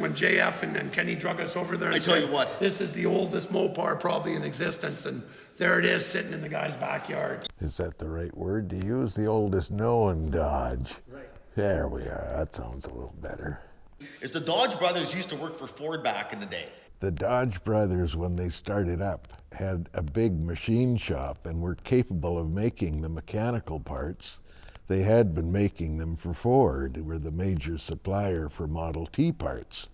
when JF and Kenny drug us over there and I tell you what. this is the oldest Mopar probably in existence, and there it is sitting in the guy's backyard. Is that the right word to use? The oldest known Dodge. Right. There we are. That sounds a little better. Is the Dodge brothers used to work for Ford back in the day. The Dodge brothers, when they started up, had a big machine shop and were capable of making the mechanical parts. They had been making them for Ford, who were the major supplier for Model T parts,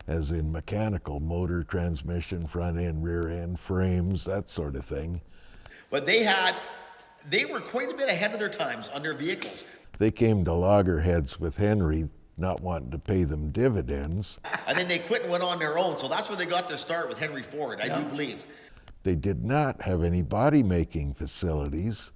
as in mechanical, motor, transmission, front end, rear end, frames, that sort of thing. But they were quite a bit ahead of their times on their vehicles. They came to loggerheads with Henry, not wanting to pay them dividends. And then they quit and went on their own. So that's where they got their start with Henry Ford, I do believe. They did not have any body making facilities.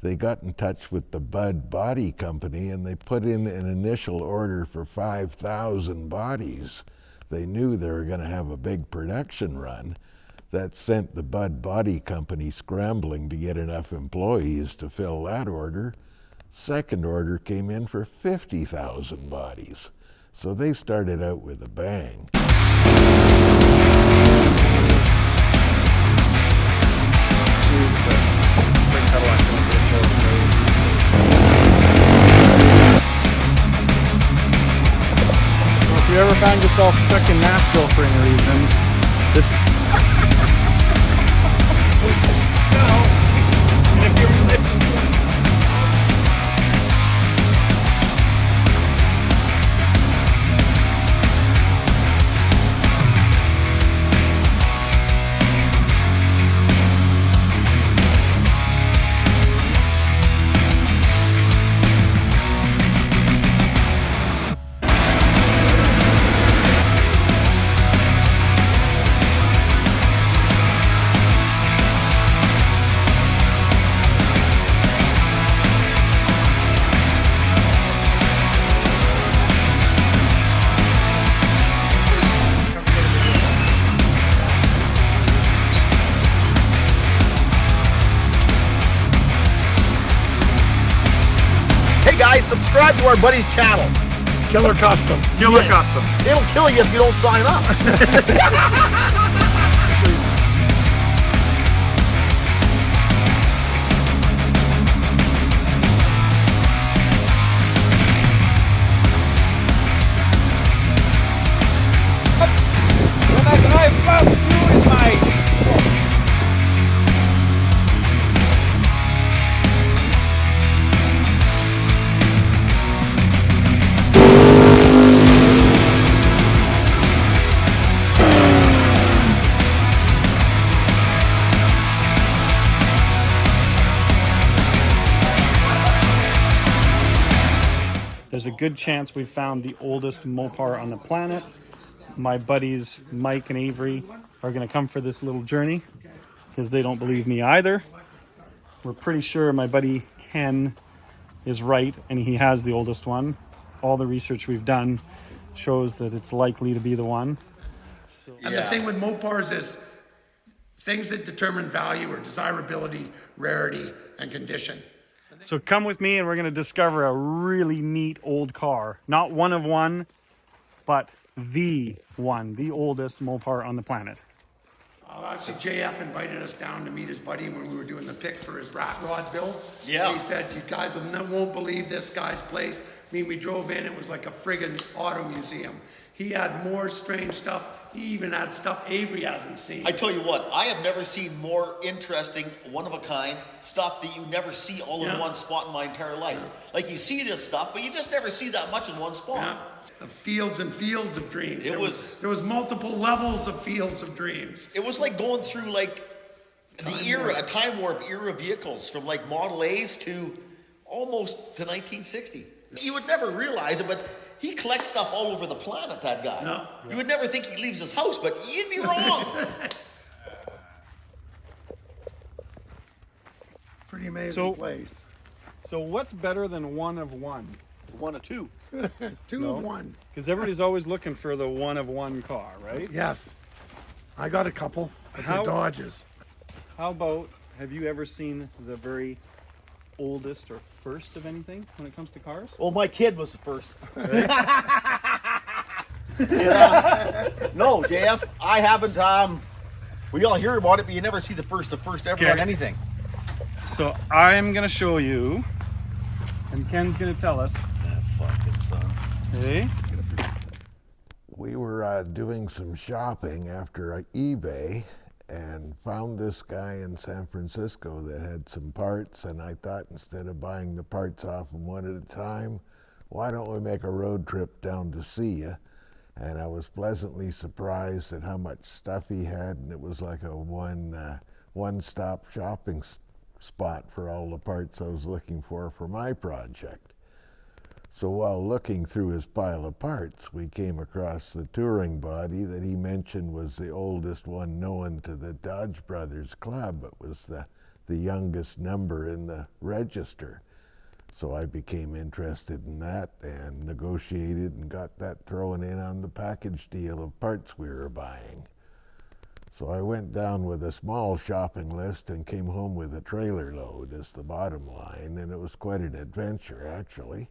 They got in touch with the Budd Body Company and they put in an initial order for 5,000 bodies. They knew they were going to have a big production run. That sent the Budd Body Company scrambling to get enough employees to fill that order. Second order came in for 50,000 bodies. So they started out with a bang. Well, if you ever find yourself stuck in Nashville for any reason, this Subscribe to our buddy's channel. Killer Kustoms. Killer Kustoms. It'll kill you if you don't sign up. When I drive fast through in my There's a good chance we found the oldest Mopar on the planet. My buddies Mike and Avery are going to come for this little journey because they don't believe me either. We're pretty sure my buddy Ken is right and he has the oldest one. All the research we've done shows that it's likely to be the one. So, And the thing with Mopars is things that determine value or desirability, rarity, and condition. so come with me and we're going to discover a really neat old car. Not one of one, but the one, the oldest Mopar on the planet. Actually, JF invited us down to meet his buddy when we were doing the pick for his rat rod build. Yeah. He said, you guys won't believe this guy's place. I mean, we drove in, it was like a friggin' auto museum. He had more strange stuff. He even had stuff Avery hasn't seen. I tell you what, I have never seen more interesting, one-of-a-kind stuff that you never see all in one spot in my entire life. Like you see this stuff, but you just never see that much in one spot. Yeah. Fields and fields of dreams. There was multiple levels of fields of dreams. It was like going through like a time warp era vehicles from like Model A's to almost to 1960. You would never realize it, but he collects stuff all over the planet, that guy. No. You would never think he leaves his house, but you'd be wrong. Pretty amazing place. So what's better than one of one? One or two. Two of one. Because everybody's always looking for the one of one car, right? Yes. I got a couple, but How- they're Dodges. How about, have you ever seen the very oldest or first of anything when it comes to cars? Well, my kid was the first. No, JF, I haven't. We all hear about it, but you never see the first ever Okay. on anything. So I'm gonna show you, and Ken's gonna tell us. That fucking son. Hey, We were doing some shopping after eBay and found this guy in San Francisco that had some parts, and I thought instead of buying the parts off him one at a time, why don't we make a road trip down to see you? And I was pleasantly surprised at how much stuff he had, and it was like a one-stop shopping spot for all the parts I was looking for my project. So while looking through his pile of parts, we came across the touring body that he mentioned was the oldest one known to the Dodge Brothers Club. It was the youngest number in the register. So I became interested in that and negotiated and got that thrown in on the package deal of parts we were buying. So I went down with a small shopping list and came home with a trailer load as the bottom line, and it was quite an adventure, actually.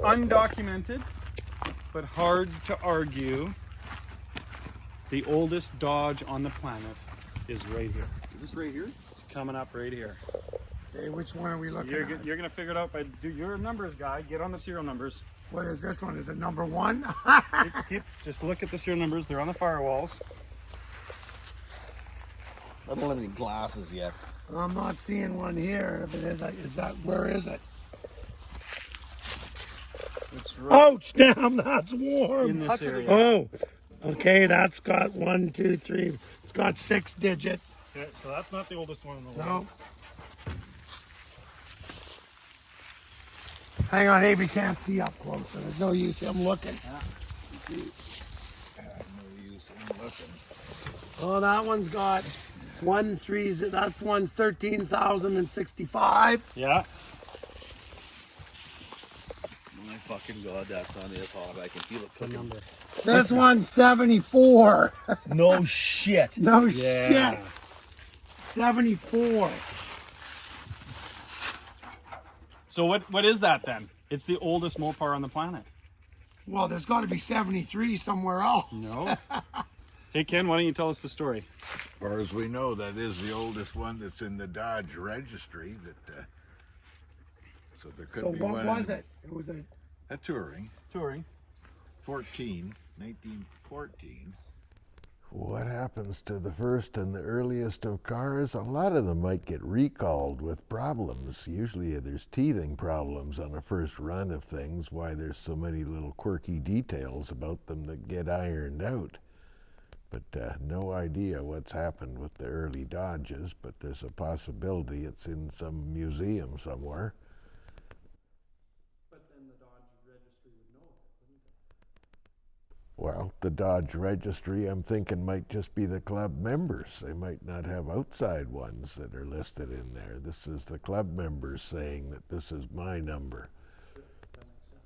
undocumented, but hard to argue, the oldest Dodge on the planet is right here. Is this right here? It's coming up right here. Okay, which one are we looking at? You're gonna figure it out by you're a numbers guy. Get on the serial numbers. What is this one? Is it number 1? Just look at the serial numbers. They're on the firewalls. I don't have any glasses yet. I'm not seeing one here. If it is that where is it? It's right Ouch! Damn, that's warm. in this area. Oh, okay. That's got 1, 2, 3. It's got 6 digits. Okay, so that's not the oldest one in the world. No. Hang on, Avery can't see up close, so there's no use him looking. Let's see. No use in looking. Oh, that one's got 1, 3. That's one's 13,065. Yeah. My fucking god, that sun is hot. I can feel it The cooking. number. This one's 74. No shit. No Yeah. shit. 74. So what is that then? It's the oldest Mopar on the planet. Well, there's got to be 73 somewhere else. No. Hey Ken, why don't you tell us the story? As far as we know, that is the oldest one that's in the Dodge registry. So there could So be what one. was it? It was a Touring, Touring. 1914. What happens to the first and the earliest of cars? A lot of them might get recalled with problems. Usually there's teething problems on the first run of things, why there's so many little quirky details about them that get ironed out. But no idea what's happened with the early Dodges, but there's a possibility it's in some museum somewhere. But then the Dodge registry would know it, wouldn't it? Well, the Dodge registry, I'm thinking, might just be the club members. They might not have outside ones that are listed in there. This is the club members saying that this is my number. That makes sense.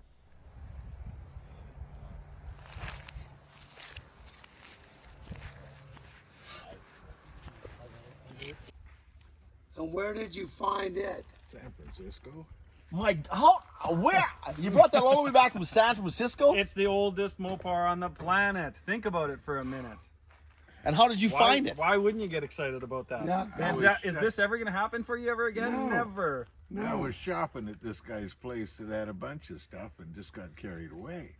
And where did you find it? San Francisco? Where? You brought that all the way back from San Francisco? It's the oldest Mopar on the planet. Think about it for a minute. And how did you find it? Why wouldn't you get excited about that? Yeah, Is this ever going to happen for you ever again? No. Never. I was shopping at this guy's place that had a bunch of stuff and just got carried away.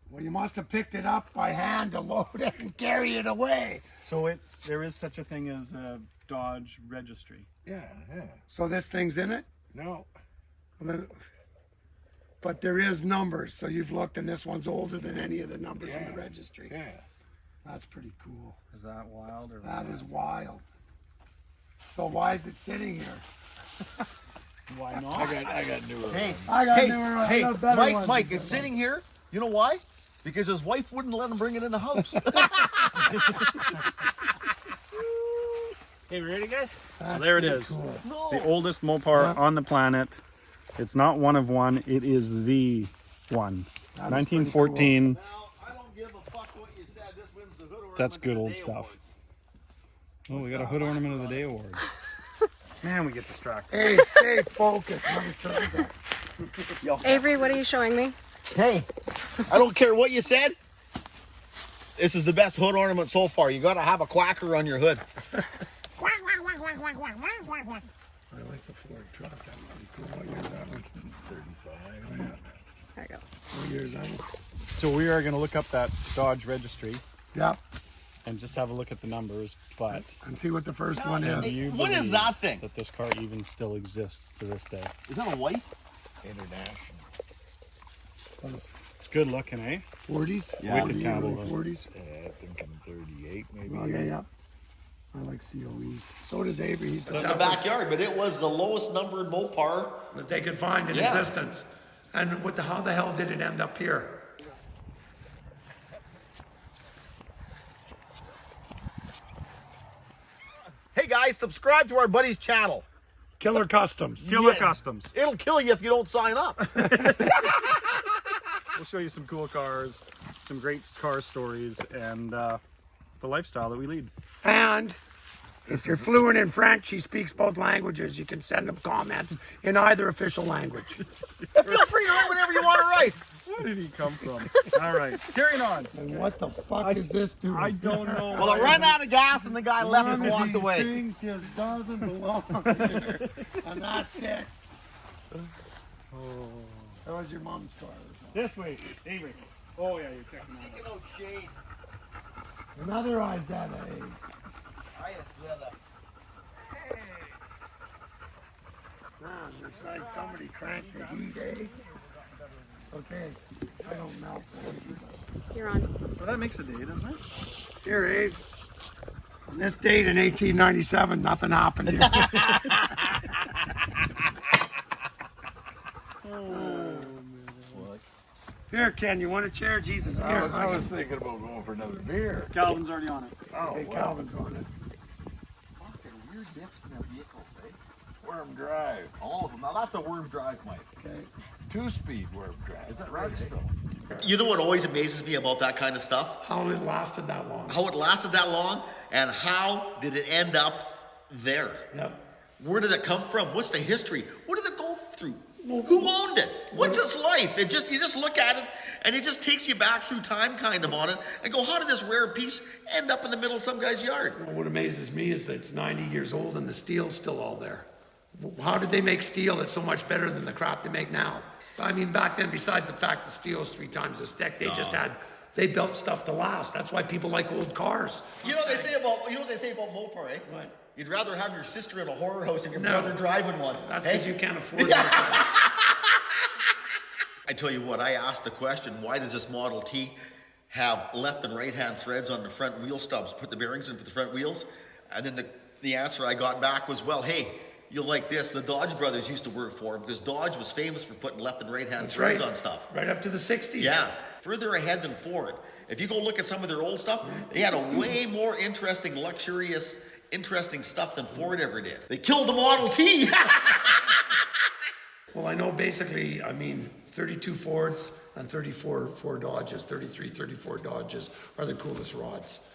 Well, you must have picked it up by hand to load it and carry it away. So there is such a thing as a Dodge registry. Yeah. So this thing's in it? No. But there is numbers, so you've looked, and this one's older than any of the numbers in the registry. Yeah. That's pretty cool. Is that wild or That is wild. So why is it sitting here? why not? I got newer ones. I got newer, I got better ones. Mike, it's sitting here. You know why? Because his wife wouldn't let him bring it in the house. Hey, ready, guys? So there it is. Cool. No. The oldest Mopar on the planet. It's not one of one. It is the one. That is 1914. Now, I don't give a fuck what you said. This wins the hood ornament That's of good the old day stuff. award. Oh, we got a Hood Ornament of the Day award. Man, we get distracted. Hey, stay focused. Let me turn it up. Avery, what are you showing me? Hey, I don't care what you said. This is the best hood ornament so far. You gotta have a quacker on your hood. I like the Ford truck. That's pretty cool. What year is that one? 35. There you go. What year is that one? So we are going to look up that Dodge registry Yeah. and just have a look at the numbers, but And see what the first one is. you What is believe that thing? that this car even still exists to this day. Is that a white? International. It's good looking, eh? 40s? Yeah. Wicked cowboy. 40s? I think I'm 38 maybe. Okay, yeah. I like COEs. So does Avery. He's got In the that was- backyard, but it was the lowest numbered Mopar. that they could find in Yeah. existence. And how the hell did it end up here? Hey guys, subscribe to our buddy's channel. Killer Customs. Killer Yeah. Customs. It'll kill you if you don't sign up. We'll show you some cool cars, some great car stories, and the lifestyle that we lead. And if you're fluent in French, he speaks both languages. You can send him comments in either official language. Feel free to write whatever you want to write. Where did he come from? All right, carrying on. And what the fuck is this doing? I don't know. Well, I ran out of gas and the guy left One and of walked these away. things just doesn't belong here. And that's it. That was your mom's car. This way, Avery. Oh yeah, you're checking that out. Another Isetta age. Man, looks like somebody cranked the heat, eh? Okay, I don't melt. You're on. Well, that makes a date, doesn't it? Here, Abe. On this date in 1897, nothing happened here. Here, Ken, you want a chair? Jesus, here. I was thinking about going for another beer. Calvin's already on it. Okay, Calvin's on it. Weird diffs in their vehicles, eh? Worm drive. All of them. Now that's a worm drive, Mike. Okay. 2-speed worm drive. Is that right? Still. You know what always amazes me about that kind of stuff? How it lasted that long. How it lasted that long, and how did it end up there? Yep. Where did it come from? What's the history? What did it go through? Who owned it? What's its life? You just look at it, and it just takes you back through time, kind of on it, and go, how did this rare piece end up in the middle of some guy's yard? What amazes me is that it's 90 years old and the steel's still all there. How did they make steel that's so much better than the crap they make now? I mean, back then, besides the fact the steel's 3 times the stick, they built stuff to last. That's why people like old cars. You know what they say about Mopar, eh? What? You'd rather have your sister in a horror house and your No. brother driving one. That's eh? because you can't afford it. cars. I tell you what, I asked the question, why does this Model T have left and right hand threads on the front wheel stubs? Put the bearings in for the front wheels. And then the answer I got back was, well, hey, you'll like this. The Dodge brothers used to work for him because Dodge was famous for putting left and right hand That's threads right. on stuff. Right up to the 60s. Yeah, further ahead than Ford. If you go look at some of their old stuff, they had a way more interesting, luxurious, interesting stuff than Ford ever did. They killed the Model T. Well, I know basically, 32 Fords and 34 Dodges, 33, 34 Dodges are the coolest rods.